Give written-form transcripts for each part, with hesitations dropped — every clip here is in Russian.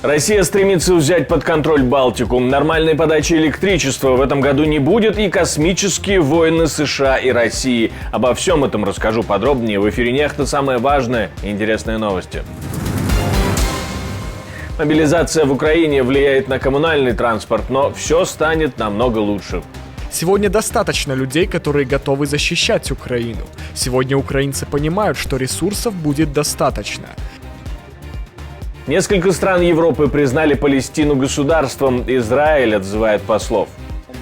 Россия стремится взять под контроль Балтику. Нормальной подачи электричества в этом году не будет и космические войны США и России. Обо всем этом расскажу подробнее в эфире «Нехта». Самые важные и интересные новости. Мобилизация в Украине влияет на коммунальный транспорт, но все станет намного лучше. Сегодня достаточно людей, которые готовы защищать Украину. Сегодня украинцы понимают, что ресурсов будет достаточно. Несколько стран Европы признали Палестину государством. Израиль отзывает послов.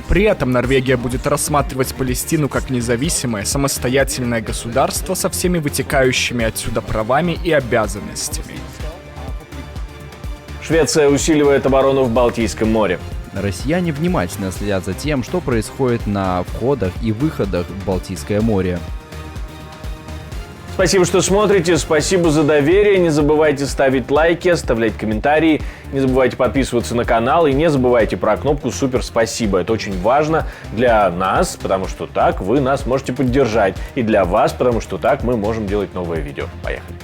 При этом Норвегия будет рассматривать Палестину как независимое, самостоятельное государство со всеми вытекающими отсюда правами и обязанностями. Швеция усиливает оборону в Балтийском море. Россияне внимательно следят за тем, что происходит на входах и выходах в Балтийское море. Спасибо, что смотрите, спасибо за доверие. Не забывайте ставить лайки, оставлять комментарии. Не забывайте подписываться на канал и не забывайте про кнопку «Супер спасибо». Это очень важно для нас, потому что так вы нас можете поддержать. И для вас, потому что так мы можем делать новые видео. Поехали.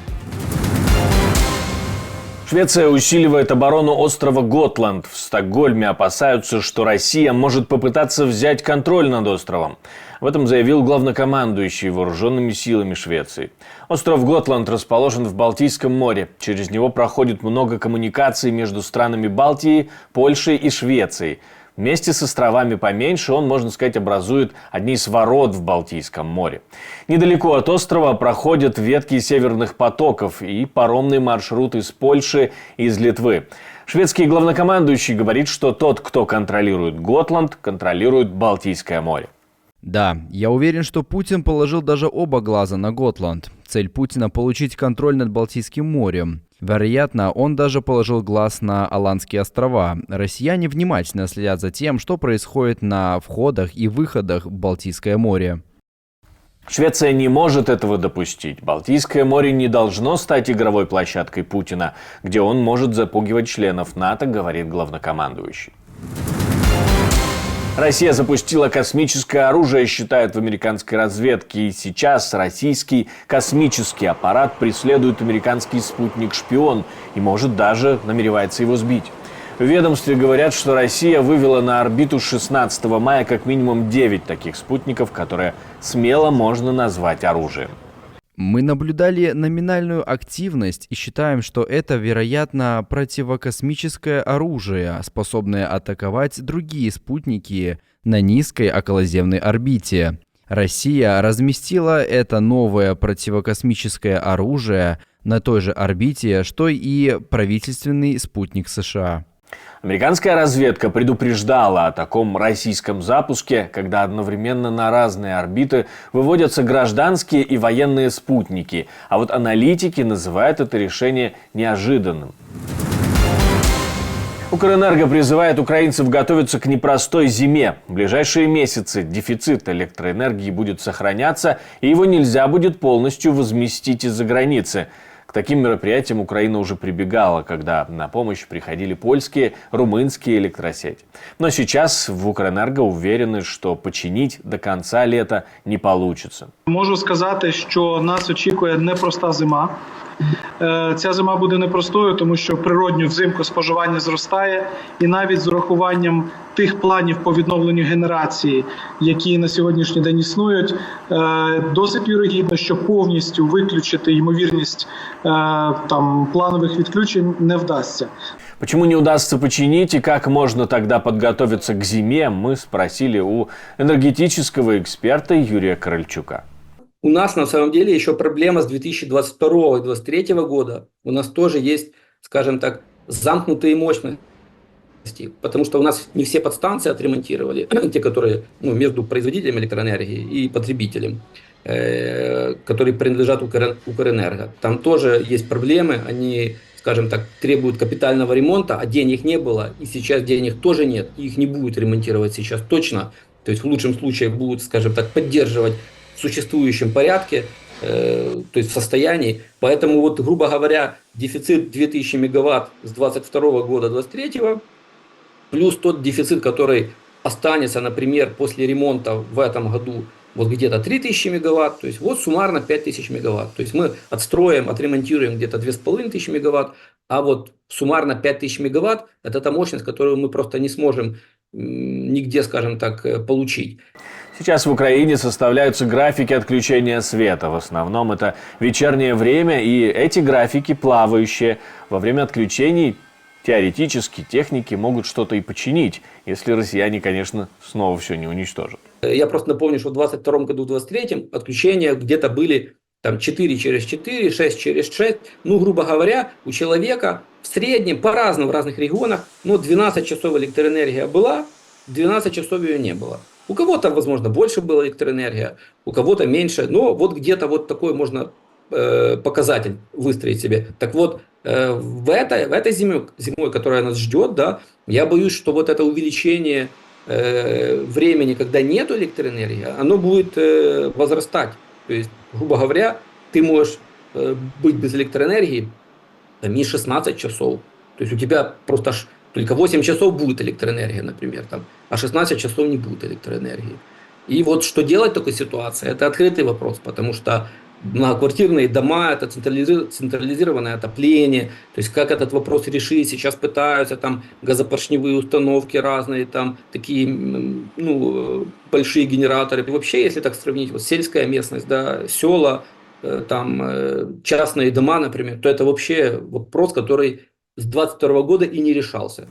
Швеция усиливает оборону острова Готланд. В Стокгольме опасаются, что Россия может попытаться взять контроль над островом. Об этом заявил главнокомандующий вооруженными силами Швеции. Остров Готланд расположен в Балтийском море. Через него проходит много коммуникаций между странами Балтии, Польшей и Швецией. Вместе с островами поменьше он, можно сказать, образует одни из ворот в Балтийском море. Недалеко от острова проходят ветки северных потоков и паромный маршрут из Польши и из Литвы. Шведский главнокомандующий говорит, что тот, кто контролирует Готланд, контролирует Балтийское море. Да, я уверен, что Путин положил даже оба глаза на Готланд. Цель Путина – получить контроль над Балтийским морем. Вероятно, он даже положил глаз на Аландские острова. Россияне внимательно следят за тем, что происходит на входах и выходах в Балтийское море. Швеция не может этого допустить. Балтийское море не должно стать игровой площадкой Путина, где он может запугивать членов НАТО, говорит главнокомандующий. Россия запустила космическое оружие, считают в американской разведке. И сейчас российский космический аппарат преследует американский спутник-шпион и, может, даже намеревается его сбить. В ведомстве говорят, что Россия вывела на орбиту 16 мая как минимум 9 таких спутников, которые смело можно назвать оружием. Мы наблюдали номинальную активность и считаем, что это, вероятно, противокосмическое оружие, способное атаковать другие спутники на низкой околоземной орбите. Россия разместила это новое противокосмическое оружие на той же орбите, что и правительственный спутник США. Американская разведка предупреждала о таком российском запуске, когда одновременно на разные орбиты выводятся гражданские и военные спутники. А вот аналитики называют это решение неожиданным. Укрэнерго призывает украинцев готовиться к непростой зиме. В ближайшие месяцы дефицит электроэнергии будет сохраняться, и его нельзя будет полностью возместить из-за границы. К таким мероприятиям Украина уже прибегала, когда на помощь приходили польские, румынские электросети. Но сейчас в Укренерго уверены, что починить до конца лета не получится. Можу сказати, що нас очікує непроста зима. Ця зима буде непростою, тому що природньо взимку споживання зростає. І навіть з урахуванням тих планів по відновленню генерації, які на сьогоднішній день існують, досить вірогідно, що повністю виключити ймовірність планових відключень не вдасться. Почему не удастся починить и как можно тогда подготовиться к зиме, мы спросили у энергетического эксперта Юрия Корольчука. У нас на самом деле еще проблема с 2022 и 2023 года. У нас тоже есть, скажем так, замкнутые мощности. Потому что у нас не все подстанции отремонтировали, те, которые между производителем электроэнергии и потребителем, которые принадлежат Укрэнерго. Там тоже есть проблемы, они, скажем так, требуют капитального ремонта, а денег не было, и сейчас денег тоже нет, и их не будут ремонтировать сейчас точно. То есть в лучшем случае будут, скажем так, поддерживать в существующем порядке, то есть в состоянии. Поэтому, вот, грубо говоря, дефицит 2000 мегаватт с 22 года 23 плюс тот дефицит, который останется, например, после ремонта в этом году, вот где-то 3000 мегаватт, то есть вот суммарно 5000 мегаватт. То есть мы отстроим, отремонтируем где-то 2500 мегаватт, А вот суммарно 5000 мегаватт – это та мощность, которую мы просто не сможем нигде, скажем так, получить. Сейчас в Украине составляются графики отключения света. В основном это вечернее время, и эти графики плавающие. Во время отключений теоретически техники могут что-то и починить, если россияне, конечно, снова все не уничтожат. Я просто напомню, что в 2022 году, в 2023 отключения где-то были там 4 через 4, 6 через 6. Ну, грубо говоря, у человека в среднем, по-разному, в разных регионах, 12 часов электроэнергия была, 12 часов ее не было. У кого-то, возможно, больше была электроэнергия, у кого-то меньше, но вот где-то вот такой можно показатель выстроить себе. Так вот, в этой зимой, которая нас ждет, да, я боюсь, что вот это увеличение времени, когда нет электроэнергии, оно будет возрастать. То есть, грубо говоря, ты можешь быть без электроэнергии не 16 часов. То есть у тебя просто только 8 часов будет электроэнергия, например, там, а 16 часов не будет электроэнергии. И вот что делать в такой ситуации, это открытый вопрос, потому что многоквартирные дома, это централизированное отопление, то есть как этот вопрос решить, сейчас пытаются там газопоршневые установки разные, там такие, большие генераторы. И вообще, если так сравнить, вот сельская местность, да, села, там частные дома, например, то это вообще вопрос, который с 2022 года и не решался.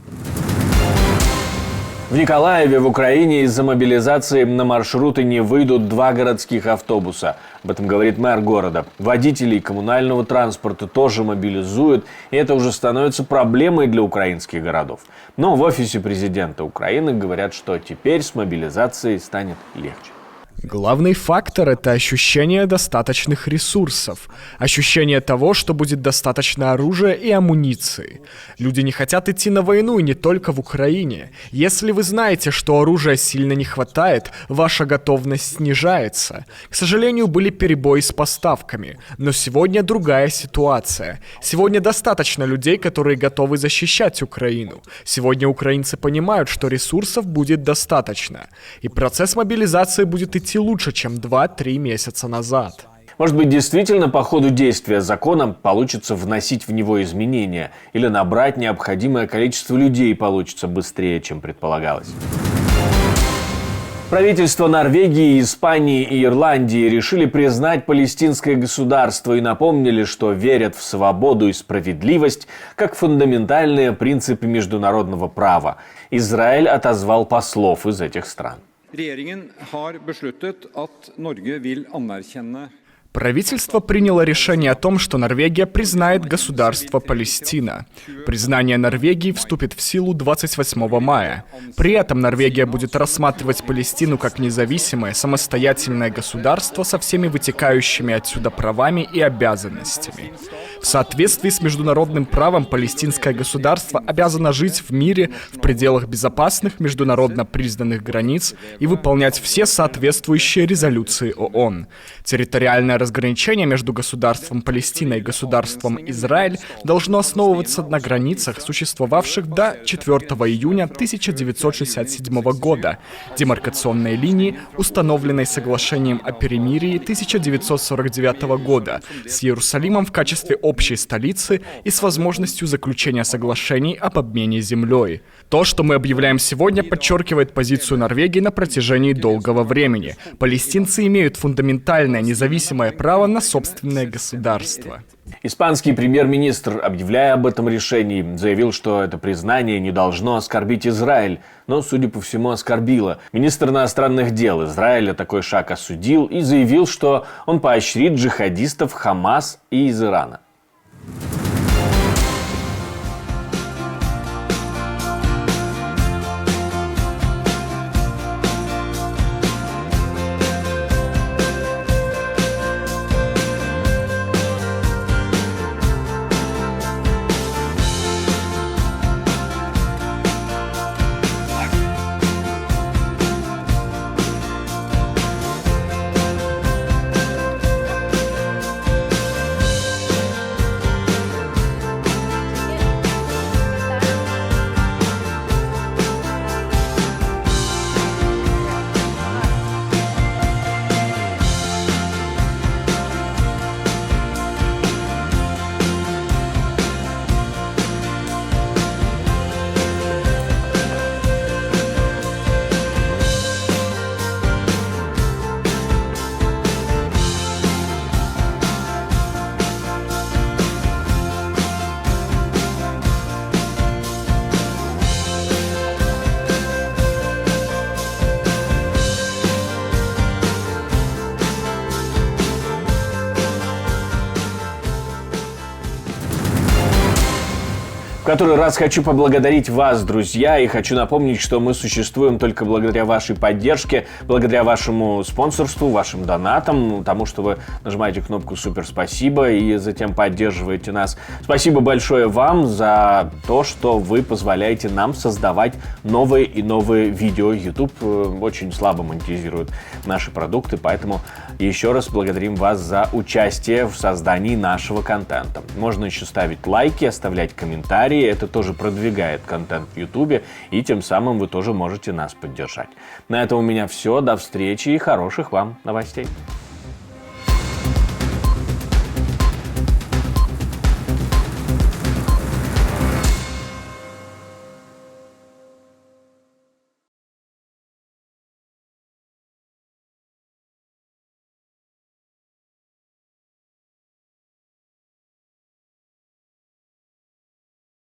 В Николаеве в Украине из-за мобилизации на маршруты не выйдут 2 городских автобуса. Об этом говорит мэр города. Водителей коммунального транспорта тоже мобилизуют, и это уже становится проблемой для украинских городов. Но в офисе президента Украины говорят, что теперь с мобилизацией станет легче. Главный фактор – это ощущение достаточных ресурсов, ощущение того, что будет достаточно оружия и амуниции. Люди не хотят идти на войну, и не только в Украине. Если вы знаете, что оружия сильно не хватает, ваша готовность снижается. К сожалению, были перебои с поставками, но сегодня другая ситуация. Сегодня достаточно людей, которые готовы защищать Украину. Сегодня украинцы понимают, что ресурсов будет достаточно, и процесс мобилизации будет идти лучше, чем 2-3 месяца назад. Может быть, действительно по ходу действия закона получится вносить в него изменения или набрать необходимое количество людей получится быстрее, чем предполагалось. Правительства Норвегии, Испании и Ирландии решили признать палестинское государство и напомнили, что верят в свободу и справедливость как фундаментальные принципы международного права. Израиль отозвал послов из этих стран. Правительство приняло решение о том, что Норвегия признает государство Палестина. Признание Норвегии вступит в силу 28 мая. При этом Норвегия будет рассматривать Палестину как независимое, самостоятельное государство со всеми вытекающими отсюда правами и обязанностями. В соответствии с международным правом палестинское государство обязано жить в мире в пределах безопасных международно признанных границ и выполнять все соответствующие резолюции ООН. Территориальное разграничение между государством Палестина и государством Израиль должно основываться на границах, существовавших до 4 июня 1967 года, демаркационной линии, установленной соглашением о перемирии 1949 года с Иерусалимом в качестве общей столицы и с возможностью заключения соглашений об обмене землей. То, что мы объявляем сегодня, подчеркивает позицию Норвегии на протяжении долгого времени. Палестинцы имеют фундаментальное независимое право на собственное государство. Испанский премьер-министр, объявляя об этом решении, заявил, что это признание не должно оскорбить Израиль, но, судя по всему, оскорбило. Министр иностранных дел Израиля такой шаг осудил и заявил, что он поощрит джихадистов Хамас и из Ирана. который раз хочу поблагодарить вас, друзья, и хочу напомнить, что мы существуем только благодаря вашей поддержке, благодаря вашему спонсорству, вашим донатам, тому, что вы нажимаете кнопку «Супер спасибо» и затем поддерживаете нас. Спасибо большое вам за то, что вы позволяете нам создавать новые и новые видео. YouTube очень слабо монетизирует наши продукты, поэтому еще раз благодарим вас за участие в создании нашего контента. Можно еще ставить лайки, оставлять комментарии. Это тоже продвигает контент в YouTube, и тем самым вы тоже можете нас поддержать. На этом у меня все. До встречи и хороших вам новостей.